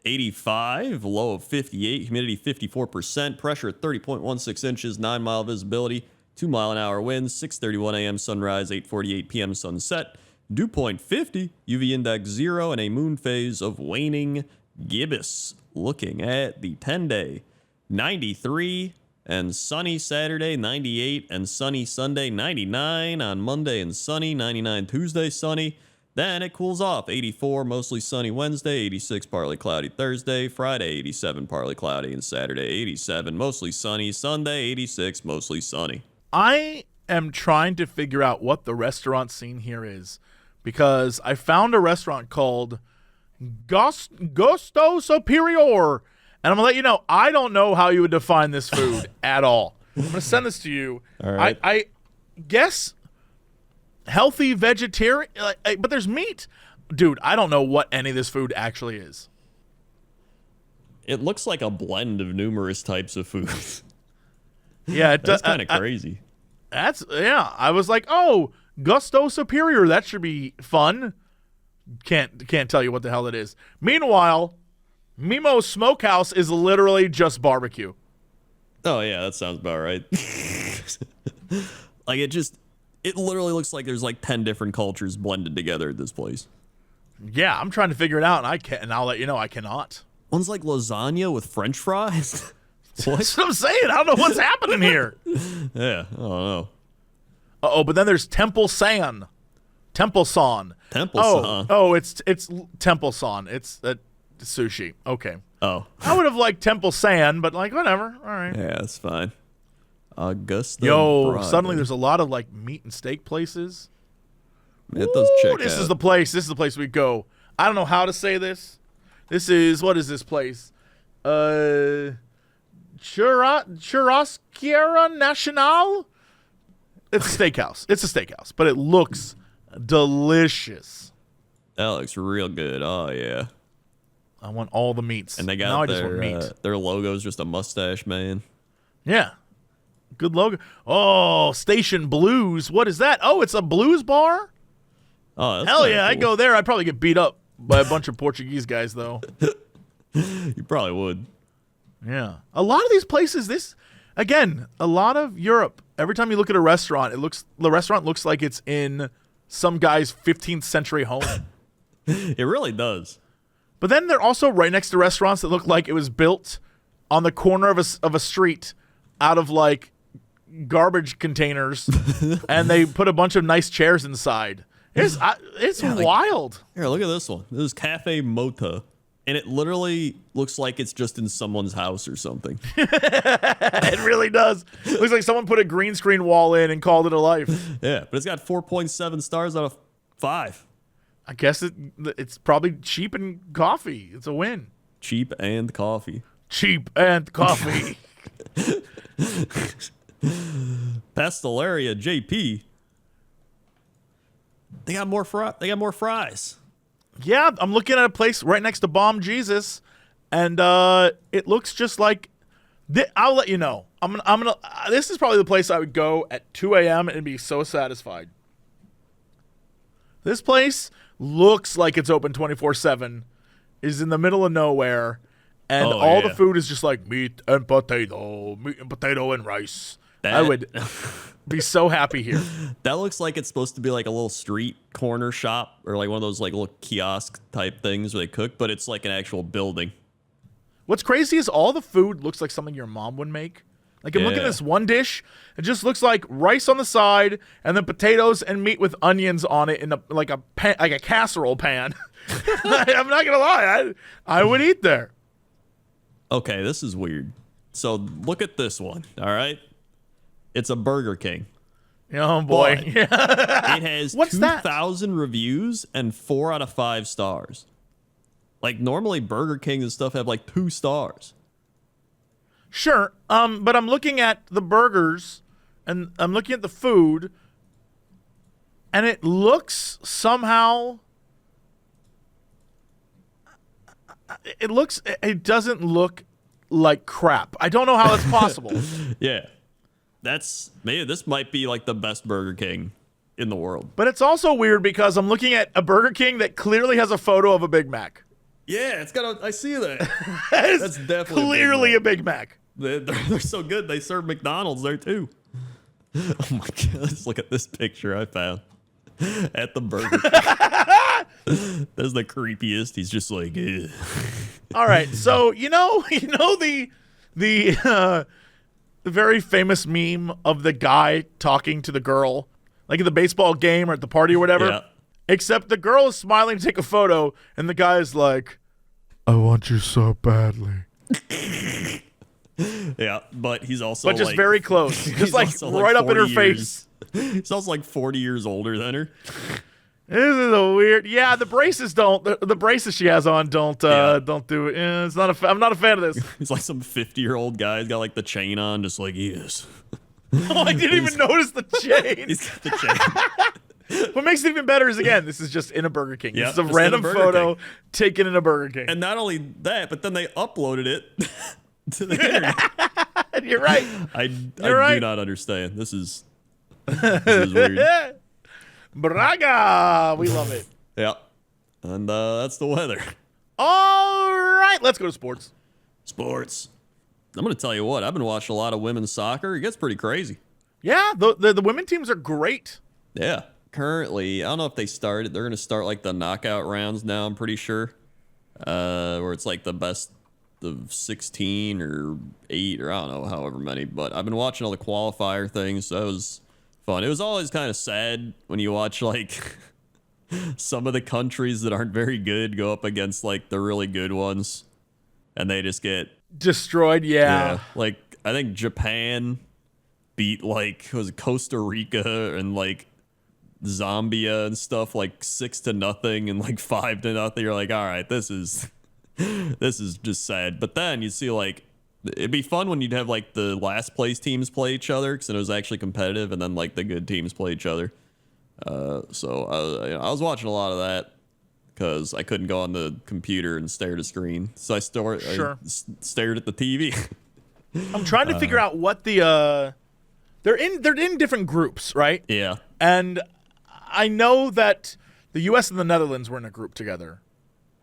85, low of 58, humidity 54%, pressure at 30.16 inches, 9-mile visibility, 2-mile-an-hour winds, 6:31 a.m. sunrise, 8:48 p.m. sunset, dew point 50, UV index 0, and a moon phase of waning gibbous. Looking at the 10-day, 93 and sunny Saturday, 98 and sunny Sunday, 99 on Monday and sunny, 99 Tuesday, sunny. Then it cools off, 84 mostly sunny Wednesday, 86 partly cloudy Thursday, Friday 87 partly cloudy, and Saturday 87 mostly sunny, Sunday 86 mostly sunny. I am trying to figure out what the restaurant scene here is because I found a restaurant called Gusto Superior. And I'm going to let you know, I don't know how you would define this food at all. I'm going to send this to you. All right. I guess healthy vegetarian, but there's meat. Dude, I don't know what any of this food actually is. It looks like a blend of numerous types of food. Yeah, That's kind of crazy. I was like, oh, Gusto Superior. That should be fun. Can't tell you what the hell it is. Meanwhile, Mimo's Smokehouse is literally just barbecue. Oh, yeah, that sounds about right. Like, it literally looks like there's like 10 different cultures blended together at this place. Yeah, I'm trying to figure it out, and I'll let you know I cannot. One's like lasagna with French fries. That's what I'm saying. I don't know what's happening here. Yeah, I don't know. But then there's Temple San. Temple San. Oh, it's Temple San. It's sushi. Okay. Oh. I would have liked Temple San, but like whatever. All right. Yeah, that's fine. Augusta. Yo, Braga. suddenly there's a lot of like meat and steak places. It does check This out. is the place. This is the place we go. I don't know how to say this. What is this place? Churrasqueria Nacional? It's a steakhouse. It's a steakhouse, but it looks delicious. That looks real good. Oh, yeah. I want all the meats. And they now I got just want meat. their logo's just a mustache man. Yeah. Good logo. Oh, Station Blues. What is that? Oh, it's a blues bar? Oh, that's Hell kinda yeah, cool. I'd go there. I'd probably get beat up by a bunch of Portuguese guys, though. You probably would. Yeah. A lot of these places, a lot of Europe, every time you look at a restaurant, the restaurant looks like it's in some guy's 15th century home. It really does. But then they're also right next to restaurants that look like it was built on the corner of a street out of like garbage containers, and they put a bunch of nice chairs inside. It's wild. Here, look at this one. This is Cafe Mota. And it literally looks like it's just in someone's house or something. It really does. Looks like someone put a green screen wall in and called it a life. Yeah, but it's got 4.7 stars out of 5. I guess it's probably cheap and coffee. It's a win. Cheap and coffee. Cheap and coffee. Pastelaria JP. They got more fries. Yeah, I'm looking at a place right next to Bomb Jesus, and it looks just like. I'll let you know. I'm gonna. This is probably the place I would go at 2 a.m. and be so satisfied. This place looks like it's open 24/7. Is in the middle of nowhere, and all the food is just like meat and potato and rice. I would be so happy here. That looks like it's supposed to be like a little street corner shop or like one of those like little kiosk type things where they cook, but it's like an actual building. What's crazy is all the food looks like something your mom would make. Like I'm looking at this one dish, it just looks like rice on the side and then potatoes and meat with onions on it in like a casserole pan. I'm not gonna lie, I would eat there. Okay, this is weird. So look at this one. All right, it's a Burger King. Oh boy, it has 2,000 reviews and 4 out of 5 stars. Like normally Burger King and stuff have like 2 stars. Sure, but I'm looking at the burgers and I'm looking at the food, and it looks somehow. It doesn't look like crap. I don't know how that's possible. Yeah. Maybe this might be like the best Burger King in the world. But it's also weird because I'm looking at a Burger King that clearly has a photo of a Big Mac. Yeah, I see that. That's definitely clearly a Big Mac. They're so good. They serve McDonald's there too. Oh my God. Let's look at this picture I found at the Burger King. That's the creepiest. He's just like, ugh. All right. So, the very famous meme of the guy talking to the girl, like at the baseball game or at the party or whatever. Yeah. Except the girl is smiling to take a photo, and the guy's like, "I want you so badly." Yeah, but he's also just like, very close, just like right up in her face. He's also like 40 years older than her. This is a weird. Yeah, the braces don't. The braces she has on don't do it. It's not I'm not a fan of this. He's like some 50-year-old guy. He's got like the chain on, just like he is. Oh, I didn't even notice the chain. He's got the chain. What makes it even better is, again, this is just in a Burger King. Yep, it's a random photo taken in a Burger King. And not only that, but then they uploaded it to the internet. You're right. I do not understand. This is weird. Braga. We love it. Yeah. And that's the weather. All right. Let's go to sports. Sports. I'm going to tell you what. I've been watching a lot of women's soccer. It gets pretty crazy. Yeah. The women teams are great. Yeah. Currently, I don't know if they started. They're going to start like the knockout rounds now, I'm pretty sure. Where it's like the best of 16 or 8 or I don't know, however many. But I've been watching all the qualifier things, so that was fun. It was always kind of sad when you watch like some of the countries that aren't very good go up against like the really good ones, and they just get destroyed. Yeah. Like I think Japan beat like Costa Rica and like Zambia and stuff like 6-0 and like 5-0. You're like, all right, this is just sad. But then you see like it'd be fun when you'd have like the last place teams play each other because it was actually competitive, and then like the good teams play each other. So I was watching a lot of that because I couldn't go on the computer and stare at a screen, so I stared at the TV. I'm trying to figure out what the they're in different groups, right? Yeah, and I know that the U.S. and the Netherlands were in a group together.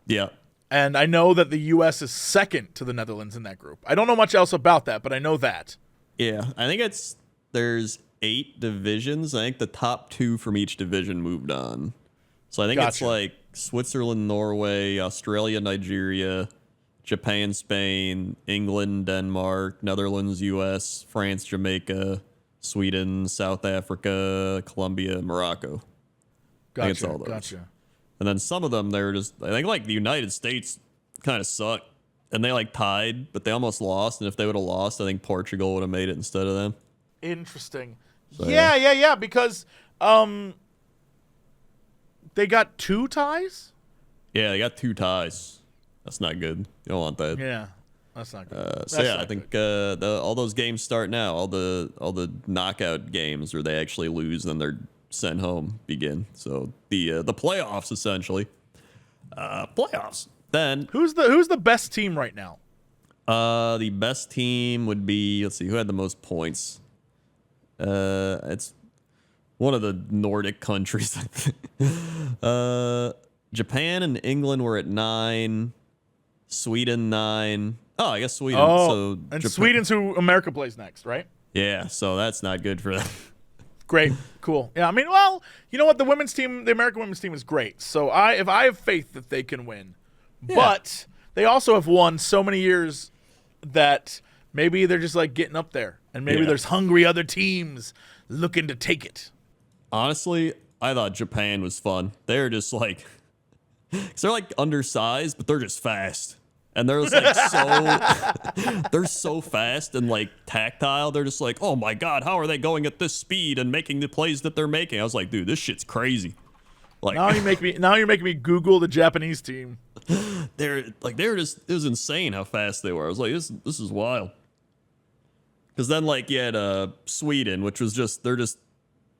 Yeah. And I know that the U.S. is second to the Netherlands in that group. I don't know much else about that, but I know that. Yeah, I think there's 8 divisions. I think the top 2 from each division moved on. So I think it's like Switzerland, Norway, Australia, Nigeria, Japan, Spain, England, Denmark, Netherlands, U.S., France, Jamaica, Sweden, South Africa, Colombia, Morocco. I think it's all those. Gotcha. And then some of them, they're just, I think like the United States kind of suck. And they like tied, but they almost lost. And if they would have lost, I think Portugal would have made it instead of them. Interesting. So, yeah. Because They got 2 ties? Yeah, they got 2 ties. That's not good. You don't want that. Yeah. That's not good. I think all those games start now. All the knockout games where they actually lose and they're sent home begin. So the playoffs essentially. Playoffs. Then Who's the best team right now? the best team would be, let's see, who had the most points? It's one of the Nordic countries. Japan and England were at 9. Sweden 9. Oh, I guess Sweden. Oh, so and Japan, Sweden's who America plays next, right? Yeah, so that's not good for them. Great, cool. Yeah, I mean, well, you know what? The women's team, the American women's team, is great. So if I have faith that they can win, but they also have won so many years that maybe they're just like getting up there, and maybe there's hungry other teams looking to take it. Honestly, I thought Japan was fun. They're just like, cause they're like undersized, but they're just fast. And they're just like they're so fast and like tactile. They're just like, oh my God, how are they going at this speed and making the plays that they're making? I was like, dude, this shit's crazy. Like Now you're making me Google the Japanese team. they were just, it was insane how fast they were. I was like, this is wild. Cause then like you had Sweden, which was they're just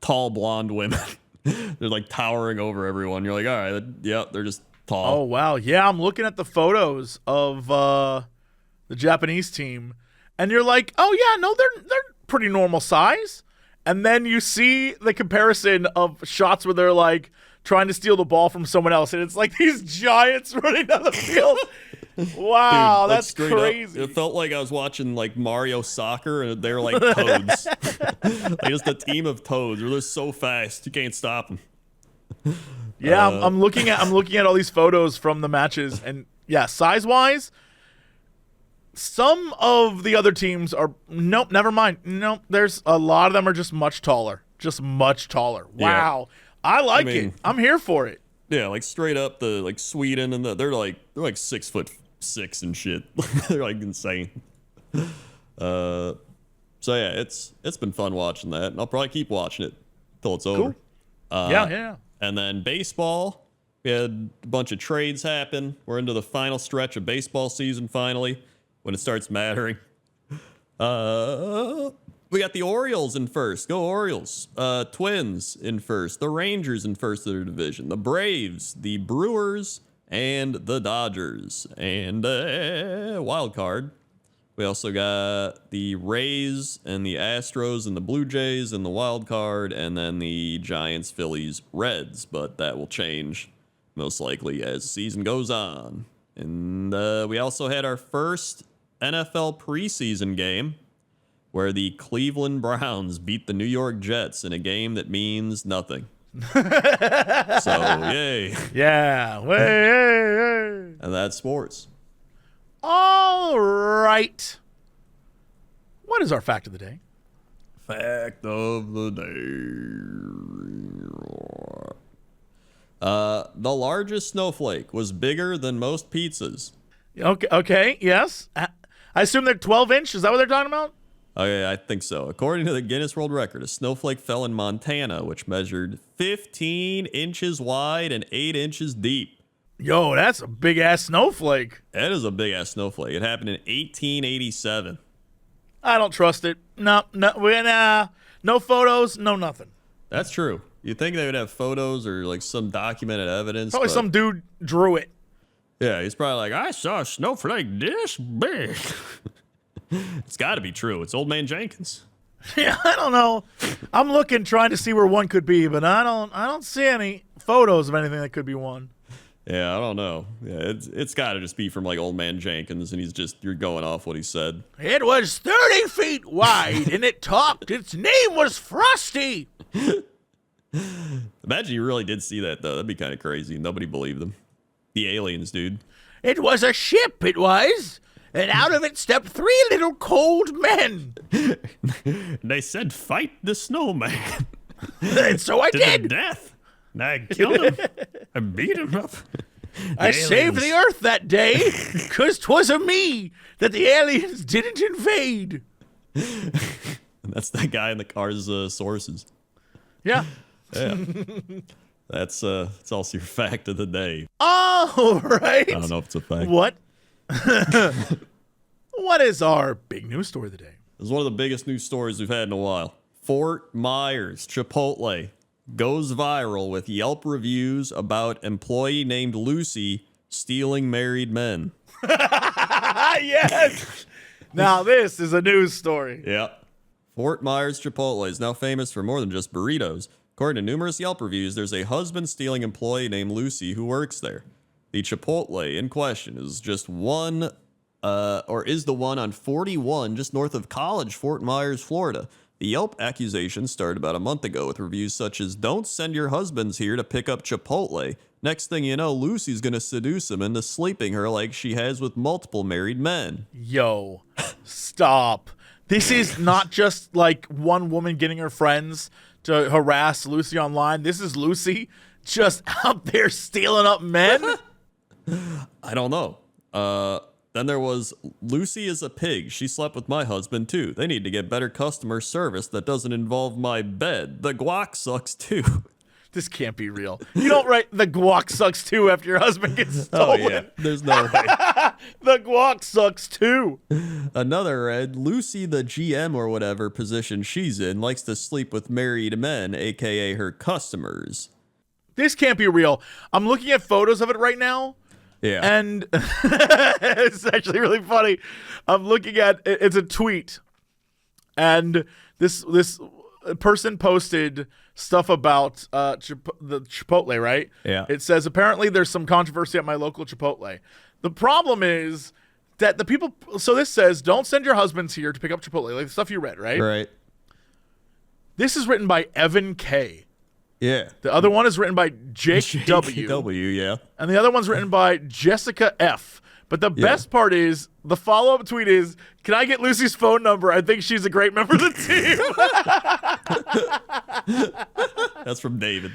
tall blonde women. They're like towering over everyone. You're like, all right, they're just tall. Oh wow, yeah, I'm looking at the photos of the Japanese team, and you're like, oh yeah, no, they're pretty normal size. And then you see the comparison of shots where they're like trying to steal the ball from someone else, and it's like these giants running down the field. Wow, Dude, that's like, crazy. Up, it felt like I was watching like Mario Soccer, and they're like toads. Like just a team of toads. They're just so fast, you can't stop them. Yeah, I'm looking at all these photos from the matches, and yeah, size wise, some of the other teams are nope, never mind. Nope, there's a lot of them are just much taller. Wow, I like it. I'm here for it. Yeah, like straight up the like Sweden and they're like 6'6" and shit. They're like insane. So yeah, it's been fun watching that, and I'll probably keep watching it till it's over. Yeah. And then baseball, we had a bunch of trades happen. We're into the final stretch of baseball season finally, when it starts mattering. We got the Orioles in first. Go Orioles. Twins in first. The Rangers in first of their division. The Braves, the Brewers, and the Dodgers. And wild card. We also got the Rays and the Astros and the Blue Jays and the wild card, and then the Giants, Phillies, Reds. But that will change most likely as the season goes on. And we also had our first NFL preseason game where the Cleveland Browns beat the New York Jets in a game that means nothing. So, yay. Yeah. Way. And that's sports. All right. What is our fact of the day? Fact of the day. The largest snowflake was bigger than most pizzas. Okay, yes. I assume they're 12-inch. Is that what they're talking about? Okay, I think so. According to the Guinness World Record, a snowflake fell in Montana, which measured 15 inches wide and 8 inches deep. Yo, that's a big-ass snowflake. That is a big-ass snowflake. It happened in 1887. I don't trust it. No photos, no nothing. That's true. You'd think they would have photos or like some documented evidence. Probably but some dude drew it. Yeah, he's probably like, I saw a snowflake this big. It's got to be true. It's Old Man Jenkins. Yeah, I don't know. I'm looking, trying to see where one could be, but I don't see any photos of anything that could be one. Yeah, I don't know. Yeah, it's got to just be from like Old Man Jenkins, and you're going off what he said. It was 30 feet wide, and it talked. Its name was Frosty. Imagine you really did see that, though. That'd be kind of crazy. Nobody believed them. The aliens, dude. It was a ship, it was. And out of it stepped 3 little cold men. They said, fight the snowman. And so I To did. the death. And I killed him. I beat him up. I saved the earth that day, 'cause 'twas of me that the aliens didn't invade. And that's that guy in the car's sources. Yeah. Yeah. That's also your fact of the day. Oh, right. I don't know if it's a fact. What? What is our big news story of the day? This is one of the biggest news stories we've had in a while. Fort Myers Chipotle goes viral with Yelp reviews about employee named Lucy stealing married men. Yes. Now this is a news story. Yeah. Fort Myers Chipotle is now famous for more than just burritos. According to numerous Yelp reviews, there's a husband-stealing employee named Lucy who works there. The Chipotle in question is just one, is the one on 41 just north of College, Fort Myers, Florida. The Yelp accusation started about a month ago with reviews such as, "Don't send your husbands here to pick up Chipotle." Next thing you know, Lucy's going to seduce him into sleeping her like she has with multiple married men. Yo, stop. This is not just like one woman getting her friends to harass Lucy online. This is Lucy just out there stealing up men. I don't know. Then there was, "Lucy is a pig. She slept with my husband too. They need to get better customer service that doesn't involve my bed. The guac sucks too." This can't be real. You don't write "the guac sucks too" after your husband gets stolen. Oh yeah, there's no way. The guac sucks too. Another read, "Lucy, the GM or whatever position she's in, likes to sleep with married men, aka her customers." This can't be real. I'm looking at photos of it right now. Yeah. And it's actually really funny. I'm looking at it's a tweet, and this person posted stuff about the Chipotle, right? Yeah. It says, "Apparently there's some controversy at my local Chipotle. The problem is that the people." So this says, "Don't send your husbands here to pick up Chipotle," like the stuff you read, right? Right. This is written by Evan K. Yeah. The other one is written by Jake W. W, yeah. And the other one's written by Jessica F. But the best part is, the follow-up tweet is, "Can I get Lucy's phone number? I think she's a great member of the team." That's from David.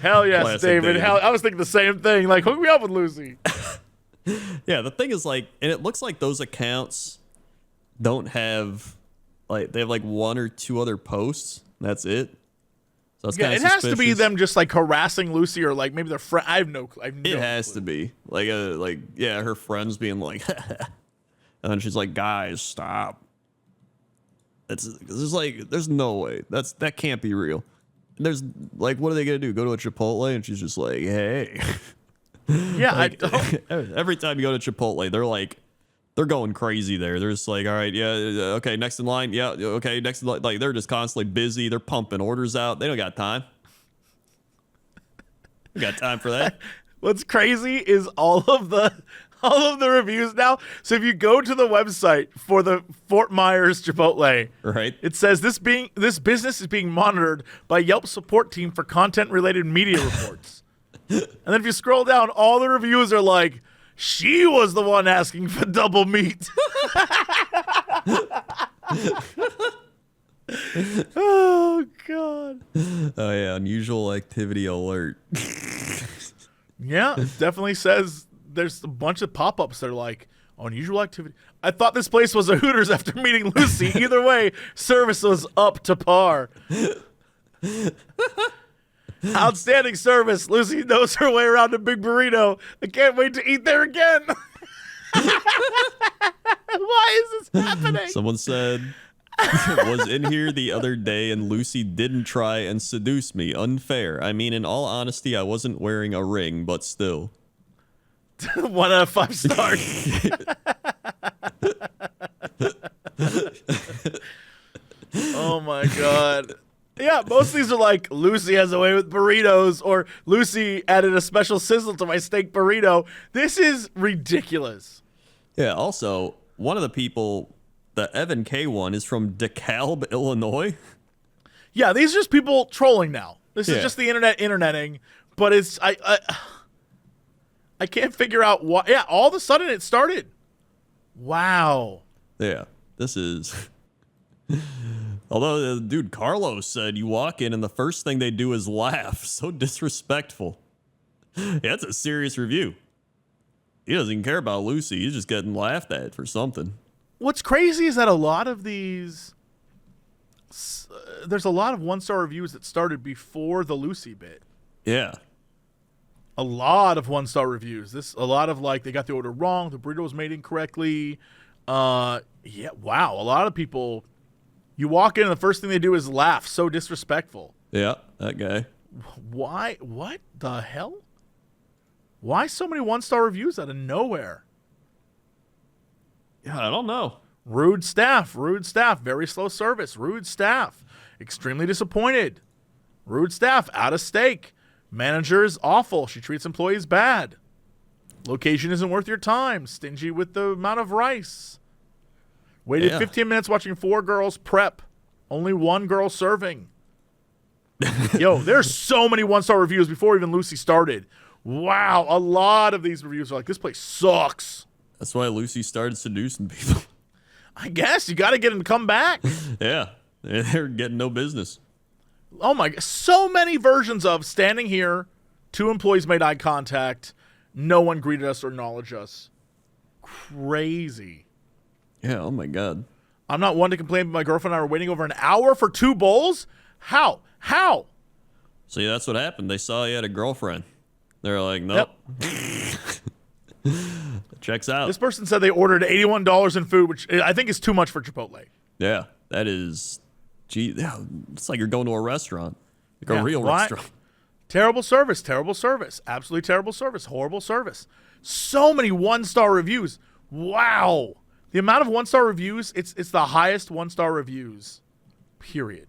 Hell yes, Classic David. David. Hell, I was thinking the same thing. Like, hook me up with Lucy. Yeah, the thing is, like, and it looks like those accounts don't have, like, they have like one or two other posts. That's it. So it's Yeah, kind it of has to be them just like harassing Lucy, or like maybe their friend. I have no clue. It has to be like yeah, her friends being like, and then she's like, "Guys, stop." There's no way that can't be real. There's like, what are they gonna do? Go to a Chipotle and she's just like, "Hey." Yeah, Like, every time you go to Chipotle, they're going crazy there. They're just like, "All right, yeah, okay, next in line, yeah, okay, next in line." Like, they're just constantly busy. They're pumping orders out. They don't got time. We got time for that. What's crazy is all of the reviews now. So if you go to the website for the Fort Myers Chipotle, Right. it says this business is being monitored by Yelp support team for content related media reports. And then if you scroll down, all the reviews are like, "She was the one asking for double meat." Oh God. Oh yeah, unusual activity alert. Yeah, it definitely says there's a bunch of pop-ups that are like, "Unusual activity." I thought this place was a Hooters after meeting Lucy. Either way, service was up to par. Outstanding service. Lucy knows her way around a big burrito. I can't wait to eat there again. Why is this happening? Someone said, "Was in here the other day and Lucy didn't try and seduce me. Unfair. I mean, in all honesty, I wasn't wearing a ring, but still." 1 out of 5 stars. Oh my God. Yeah, most of these are like, "Lucy has a way with burritos," or "Lucy added a special sizzle to my steak burrito." This is ridiculous. Yeah, also, one of the people, the Evan K one, is from DeKalb, Illinois. Yeah, these are just people trolling now. This is Yeah. just the interneting, but it's I can't figure out why. Yeah, all of a sudden it started. Wow. Yeah, this is... Although, dude, Carlos said you walk in and the first thing they do is laugh. So disrespectful. Yeah, that's a serious review. He doesn't even care about Lucy. He's just getting laughed at for something. What's crazy is that a lot of these, there's a lot of 1-star reviews that started before the Lucy bit. Yeah. A lot of 1-star reviews. A lot of like they got the order wrong, the burrito was made incorrectly. Yeah, wow. A lot of people. You walk in and the first thing they do is laugh. So disrespectful. Yeah, that guy. Why? What the hell? Why so many 1-star reviews out of nowhere? Yeah, I don't know. Rude staff, very slow service, rude staff, extremely disappointed. Rude staff, out of steak. Manager is awful. She treats employees bad. Location isn't worth your time. Stingy with the amount of rice. Waited 15 minutes watching 4 girls prep. Only 1 girl serving. Yo, there's so many 1-star reviews before even Lucy started. Wow, a lot of these reviews are like, this place sucks. That's why Lucy started seducing people. I guess you got to get them to come back. Yeah, they're getting no business. Oh my God, so many versions of standing here, 2 employees made eye contact, no one greeted us or acknowledged us. Crazy. Yeah, oh my God. I'm not one to complain, but my girlfriend and I were waiting over an hour for 2 bowls? How? See, that's what happened. They saw you had a girlfriend. They're like, nope. Yep. Checks out. This person said they ordered $81 in food, which I think is too much for Chipotle. Yeah, that is, gee, yeah, it's like you're going to a restaurant, like a real restaurant. Terrible service, absolutely terrible service, horrible service. So many 1-star reviews. Wow. The amount of 1-star reviews, it's the highest 1-star reviews, period.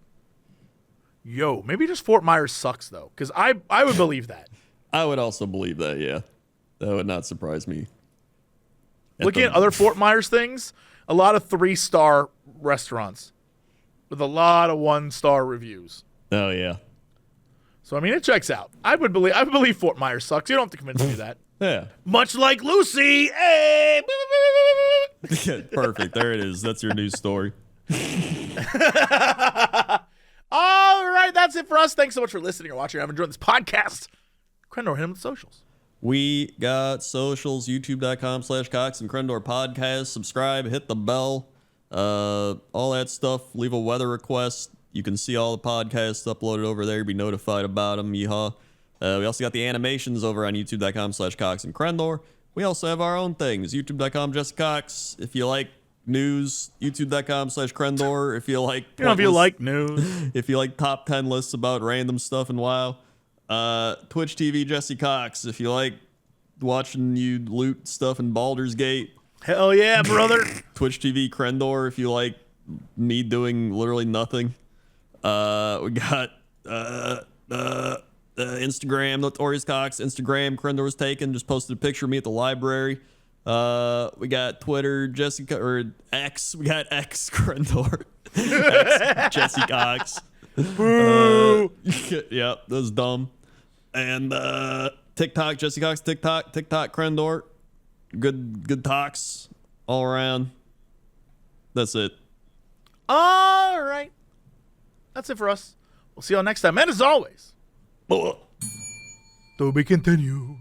Yo, maybe just Fort Myers sucks, though, because I would believe that. I would also believe that, yeah. That would not surprise me. Looking at other Fort Myers things, a lot of 3-star restaurants with a lot of 1-star reviews. Oh, yeah. So, I mean, it checks out. I would believe Fort Myers sucks. You don't have to convince me of that. Yeah. Much like Lucy. Hey! Perfect. There it is. That's your news story. All right, that's it for us. Thanks so much for listening or watching. I'm enjoying this podcast. Crendor, hit him with socials. We got socials, youtube.com/Cox and Crendor podcast. Subscribe, hit the bell, all that stuff. Leave a weather request. You can see all the podcasts uploaded over there. Be notified about them. Yeehaw. We also got the animations over on youtube.com/Cox and Crendor. We also have our own things. youtube.com Jesse Cox. If you like news, youtube.com/Crendor. If you like, if you like news, if you like top 10 lists about random stuff and WoW. Twitch TV Jesse Cox. If you like watching you loot stuff in Baldur's Gate. Hell yeah, brother. Twitch TV Crendor. If you like me doing literally nothing. We got Instagram Notorious Cox. Instagram Crendor was taken. Just posted a picture of me at the library. We got Twitter Jessica or X. We got X Crendor. X Jesse Cox. Boo. Yeah, that was dumb. And TikTok Jesse Cox. TikTok Crendor. Good talks all around. That's it. All right. That's it for us. We'll see y'all next time. And as always, to be continued.